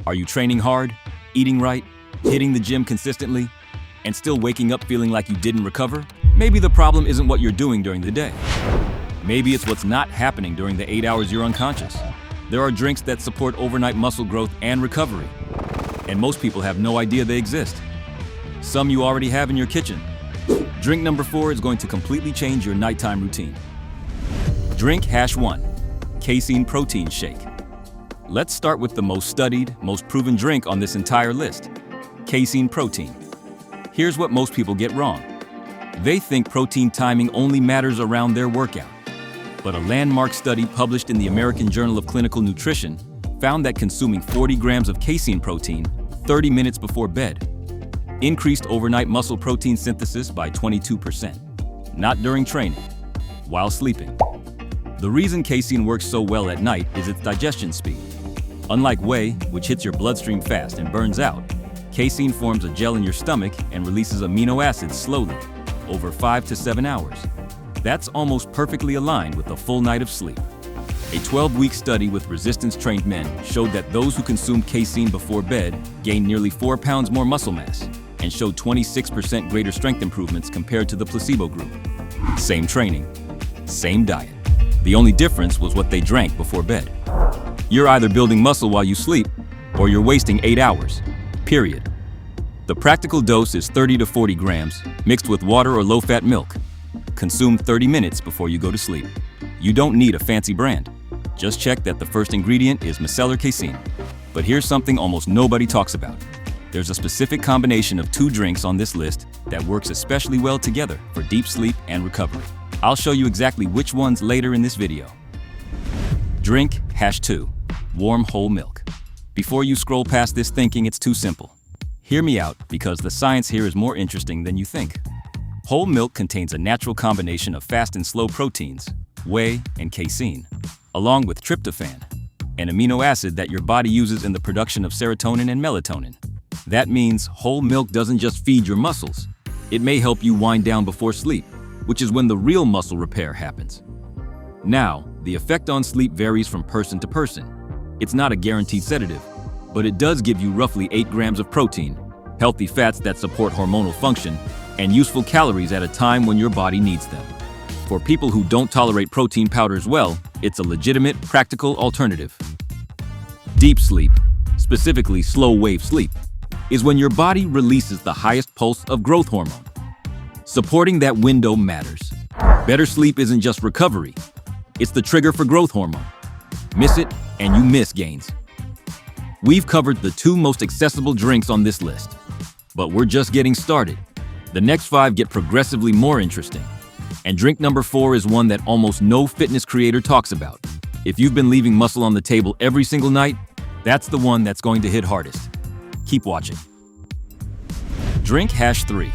Are you training hard, eating right, hitting the gym consistently, and still waking up feeling like you didn't recover? Maybe the problem isn't what you're doing during the day. Maybe it's what's not happening during the 8 hours you're unconscious. There are drinks that support overnight muscle growth and recovery, and most people have no idea they exist. Some you already have in your kitchen. Drink number 4 is going to completely change your nighttime routine. Drink #1, Casein Protein Shake. Let's start with the most studied, most proven drink on this entire list, casein protein. Here's what most people get wrong. They think protein timing only matters around their workout. But a landmark study published in the American Journal of Clinical Nutrition found that consuming 40 grams of casein protein 30 minutes before bed increased overnight muscle protein synthesis by 22%, not during training, while sleeping. The reason casein works so well at night is its digestion speed. Unlike whey, which hits your bloodstream fast and burns out, casein forms a gel in your stomach and releases amino acids slowly, over 5 to 7 hours. That's almost perfectly aligned with a full night of sleep. A 12-week study with resistance-trained men showed that those who consumed casein before bed gained nearly 4 pounds more muscle mass and showed 26% greater strength improvements compared to the placebo group. Same training, same diet. The only difference was what they drank before bed. You're either building muscle while you sleep, or you're wasting 8 hours, period. The practical dose is 30 to 40 grams, mixed with water or low-fat milk. Consume 30 minutes before you go to sleep. You don't need a fancy brand. Just check that the first ingredient is micellar casein. But here's something almost nobody talks about. There's a specific combination of 2 drinks on this list that works especially well together for deep sleep and recovery. I'll show you exactly which ones later in this video. Drink #2, warm whole milk. Before you scroll past this thinking it's too simple, hear me out because the science here is more interesting than you think. Whole milk contains a natural combination of fast and slow proteins, whey and casein, along with tryptophan, an amino acid that your body uses in the production of serotonin and melatonin. That means whole milk doesn't just feed your muscles. It may help you wind down before sleep, which is when the real muscle repair happens. Now, the effect on sleep varies from person to person. It's not a guaranteed sedative, but it does give you roughly 8 grams of protein, healthy fats that support hormonal function, and useful calories at a time when your body needs them. For people who don't tolerate protein powders well, it's a legitimate, practical alternative. Deep sleep, specifically slow-wave sleep, is when your body releases the highest pulse of growth hormone. Supporting that window matters. Better sleep isn't just recovery, it's the trigger for growth hormone. Miss it, and you miss gains. We've covered the 2 most accessible drinks on this list, but we're just getting started. The next 5 get progressively more interesting. And drink number 4 is one that almost no fitness creator talks about. If you've been leaving muscle on the table every single night, that's the one that's going to hit hardest. Keep watching. Drink #3,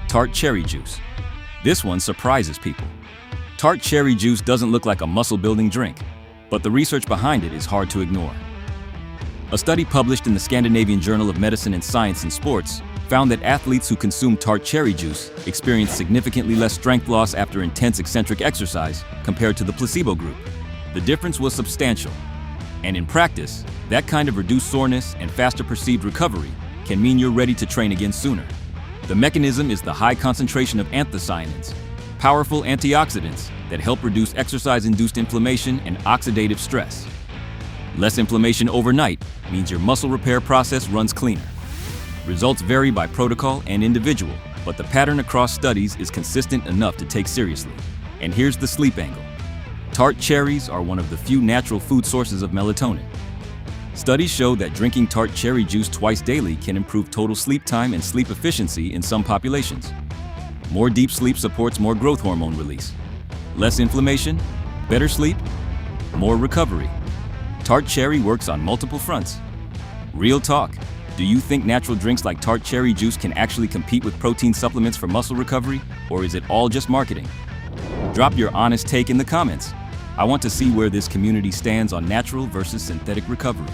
Tart Cherry Juice. This one surprises people. Tart cherry juice doesn't look like a muscle-building drink, but the research behind it is hard to ignore. A study published in the Scandinavian Journal of Medicine and Science in Sports found that athletes who consume tart cherry juice experienced significantly less strength loss after intense eccentric exercise compared to the placebo group. The difference was substantial, and in practice, that kind of reduced soreness and faster perceived recovery can mean you're ready to train again sooner. The mechanism is the high concentration of anthocyanins, powerful antioxidants that help reduce exercise-induced inflammation and oxidative stress. Less inflammation overnight means your muscle repair process runs cleaner. Results vary by protocol and individual, but the pattern across studies is consistent enough to take seriously. And here's the sleep angle. Tart cherries are one of the few natural food sources of melatonin. Studies show that drinking tart cherry juice twice daily can improve total sleep time and sleep efficiency in some populations. More deep sleep supports more growth hormone release. Less inflammation, better sleep, more recovery. Tart cherry works on multiple fronts. Real talk. Do you think natural drinks like tart cherry juice can actually compete with protein supplements for muscle recovery, or is it all just marketing? Drop your honest take in the comments. I want to see where this community stands on natural versus synthetic recovery.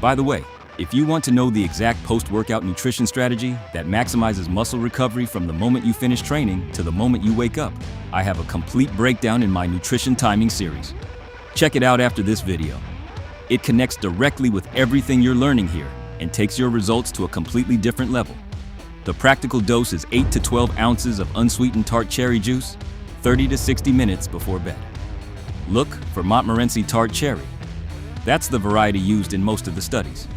By the way, if you want to know the exact post-workout nutrition strategy that maximizes muscle recovery from the moment you finish training to the moment you wake up, I have a complete breakdown in my nutrition timing series. Check it out after this video. It connects directly with everything you're learning here and takes your results to a completely different level. The practical dose is 8 to 12 ounces of unsweetened tart cherry juice, 30 to 60 minutes before bed. Look for Montmorency tart cherry. That's the variety used in most of the studies.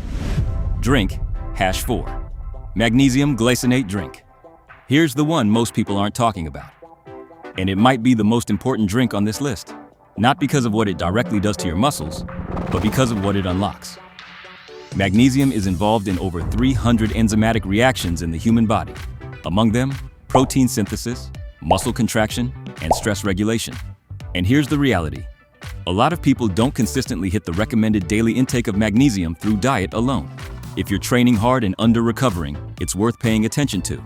Drink #4. Magnesium glycinate drink. Here's the one most people aren't talking about. And it might be the most important drink on this list. Not because of what it directly does to your muscles, but because of what it unlocks. Magnesium is involved in over 300 enzymatic reactions in the human body. Among them, protein synthesis, muscle contraction, and stress regulation. And here's the reality. A lot of people don't consistently hit the recommended daily intake of magnesium through diet alone. If you're training hard and under-recovering, it's worth paying attention to.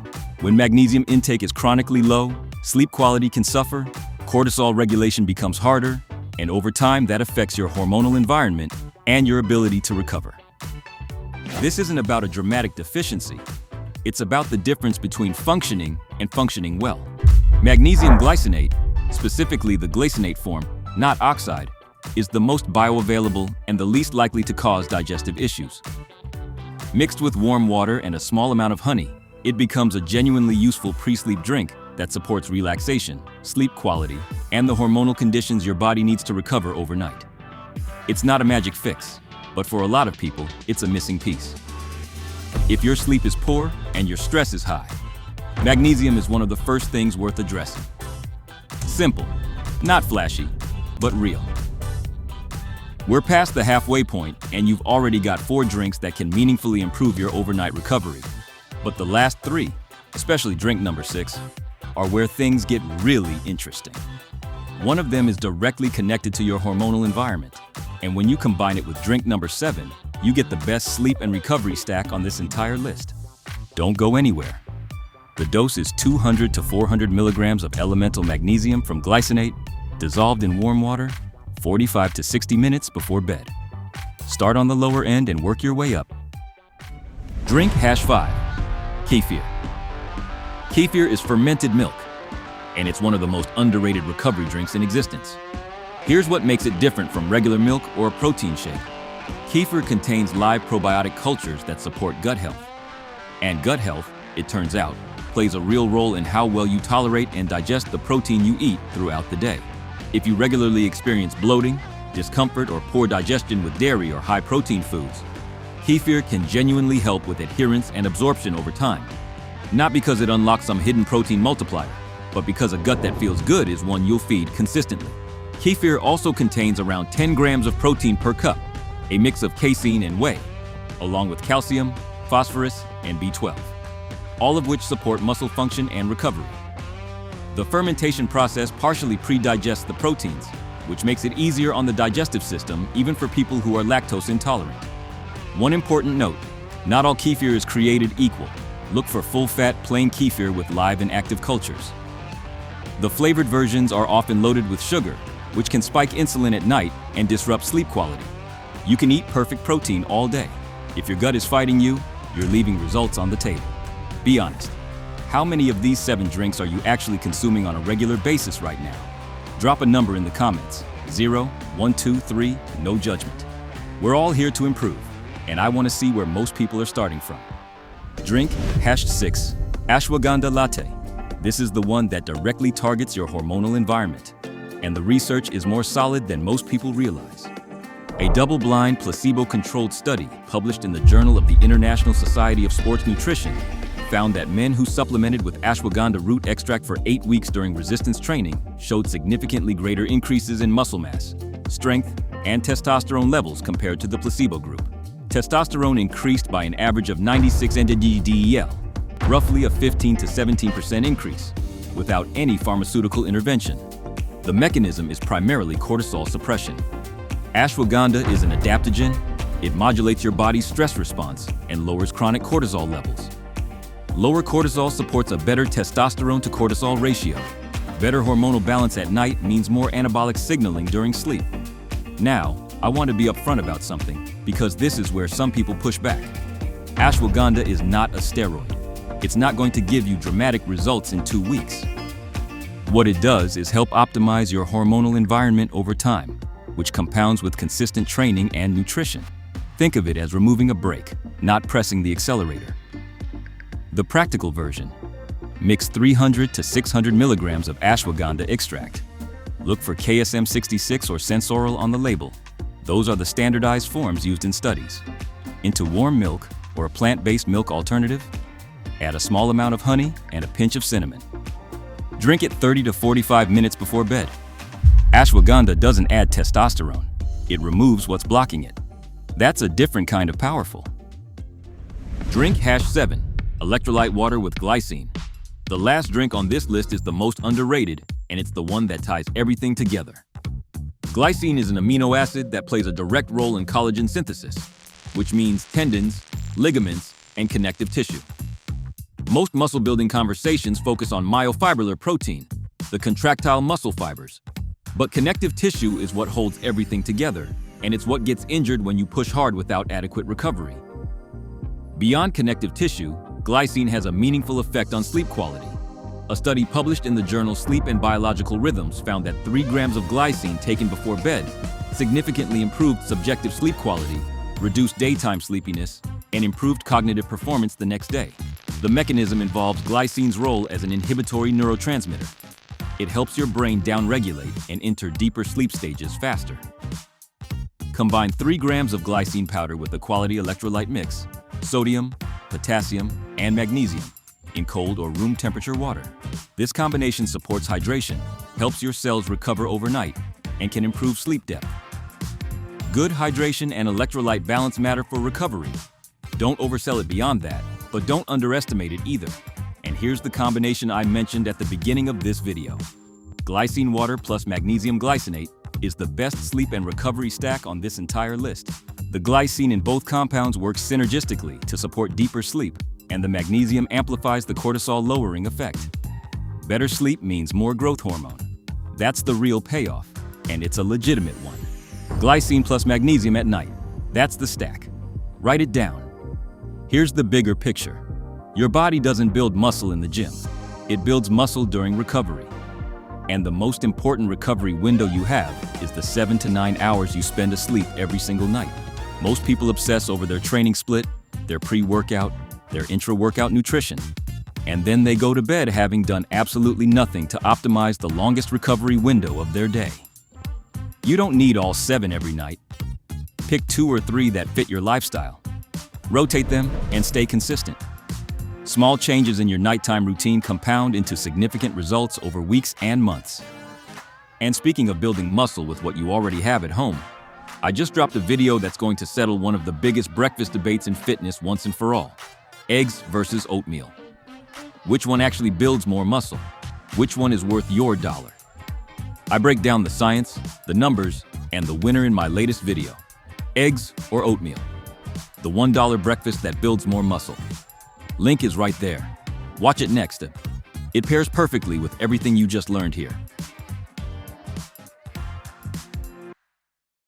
When magnesium intake is chronically low, sleep quality can suffer, cortisol regulation becomes harder, and over time that affects your hormonal environment and your ability to recover. This isn't about a dramatic deficiency. It's about the difference between functioning and functioning well. Magnesium glycinate, specifically the glycinate form, not oxide, is the most bioavailable and the least likely to cause digestive issues. Mixed with warm water and a small amount of honey, it becomes a genuinely useful pre-sleep drink that supports relaxation, sleep quality, and the hormonal conditions your body needs to recover overnight. It's not a magic fix, but for a lot of people, it's a missing piece. If your sleep is poor and your stress is high, magnesium is one of the first things worth addressing. Simple, not flashy, but real. We're past the halfway point, and you've already got 4 drinks that can meaningfully improve your overnight recovery. But the last 3, especially drink number 6, are where things get really interesting. One of them is directly connected to your hormonal environment, and when you combine it with drink number 7, you get the best sleep and recovery stack on this entire list. Don't go anywhere. The dose is 200 to 400 milligrams of elemental magnesium from glycinate, dissolved in warm water, 45 to 60 minutes before bed. Start on the lower end and work your way up. Drink #5. Kefir. Kefir is fermented milk, and it's one of the most underrated recovery drinks in existence. Here's what makes it different from regular milk or a protein shake. Kefir contains live probiotic cultures that support gut health. And gut health, it turns out, plays a real role in how well you tolerate and digest the protein you eat throughout the day. If you regularly experience bloating, discomfort, or poor digestion with dairy or high-protein foods, Kefir can genuinely help with adherence and absorption over time. Not because it unlocks some hidden protein multiplier, but because a gut that feels good is one you'll feed consistently. Kefir also contains around 10 grams of protein per cup, a mix of casein and whey, along with calcium, phosphorus, and B12, all of which support muscle function and recovery. The fermentation process partially pre-digests the proteins, which makes it easier on the digestive system even for people who are lactose intolerant. One important note, not all kefir is created equal. Look for full-fat plain kefir with live and active cultures. The flavored versions are often loaded with sugar, which can spike insulin at night and disrupt sleep quality. You can eat perfect protein all day. If your gut is fighting you, you're leaving results on the table. Be honest. How many of these 7 drinks are you actually consuming on a regular basis right now? Drop a number in the comments. 0, 1, 2, 3, no judgment. We're all here to improve, and I want to see where most people are starting from. Drink #6, Ashwagandha latte. This is the one that directly targets your hormonal environment, and the research is more solid than most people realize. A double-blind, placebo-controlled study published in the Journal of the International Society of Sports Nutrition found that men who supplemented with ashwagandha root extract for 8 weeks during resistance training showed significantly greater increases in muscle mass, strength, and testosterone levels compared to the placebo group. Testosterone increased by an average of 96 NDDEL, roughly a 15 to 17% increase, without any pharmaceutical intervention. The mechanism is primarily cortisol suppression. Ashwagandha is an adaptogen. It modulates your body's stress response and lowers chronic cortisol levels. Lower cortisol supports a better testosterone to cortisol ratio. Better hormonal balance at night means more anabolic signaling during sleep. Now, I want to be upfront about something, because this is where some people push back. Ashwagandha is not a steroid. It's not going to give you dramatic results in 2 weeks. What it does is help optimize your hormonal environment over time. which compounds with consistent training and nutrition. Think of it as removing a brake, not pressing the accelerator. The practical version. Mix 300 to 600 milligrams of ashwagandha extract. Look for KSM 66 or Sensoral on the label. Those are the standardized forms used in studies. Into warm milk or a plant-based milk alternative, add a small amount of honey and a pinch of cinnamon. Drink it 30 to 45 minutes before bed. Ashwagandha doesn't add testosterone. It removes what's blocking it. That's a different kind of powerful. Drink #7, electrolyte water with glycine. The last drink on this list is the most underrated, and it's the one that ties everything together. Glycine is an amino acid that plays a direct role in collagen synthesis, which means tendons, ligaments, and connective tissue. Most muscle-building conversations focus on myofibrillar protein, the contractile muscle fibers. But connective tissue is what holds everything together, and it's what gets injured when you push hard without adequate recovery. Beyond connective tissue, glycine has a meaningful effect on sleep quality. A study published in the journal Sleep and Biological Rhythms found that 3 grams of glycine taken before bed significantly improved subjective sleep quality, reduced daytime sleepiness, and improved cognitive performance the next day. The mechanism involves glycine's role as an inhibitory neurotransmitter. It helps your brain downregulate and enter deeper sleep stages faster. Combine 3 grams of glycine powder with a quality electrolyte mix, sodium, potassium, and magnesium, in cold or room temperature water. This combination supports hydration, helps your cells recover overnight, and can improve sleep depth. Good hydration and electrolyte balance matter for recovery. Don't oversell it beyond that, but don't underestimate it either. And here's the combination I mentioned at the beginning of this video. Glycine water plus magnesium glycinate is the best sleep and recovery stack on this entire list. The glycine in both compounds works synergistically to support deeper sleep, and the magnesium amplifies the cortisol-lowering effect. Better sleep means more growth hormone. That's the real payoff, and it's a legitimate one. Glycine plus magnesium at night. That's the stack. Write it down. Here's the bigger picture. Your body doesn't build muscle in the gym. It builds muscle during recovery. And the most important recovery window you have is the 7 to 9 hours you spend asleep every single night. Most people obsess over their training split, their pre-workout, their intra-workout nutrition, and then they go to bed having done absolutely nothing to optimize the longest recovery window of their day. You don't need all 7 every night. Pick 2 or 3 that fit your lifestyle. Rotate them and stay consistent. Small changes in your nighttime routine compound into significant results over weeks and months. And speaking of building muscle with what you already have at home, I just dropped a video that's going to settle one of the biggest breakfast debates in fitness once and for all. Eggs versus oatmeal. Which one actually builds more muscle? Which one is worth your dollar? I break down the science, the numbers, and the winner in my latest video. Eggs or oatmeal? The $1 breakfast that builds more muscle. Link is right there. Watch it next. It pairs perfectly with everything you just learned here.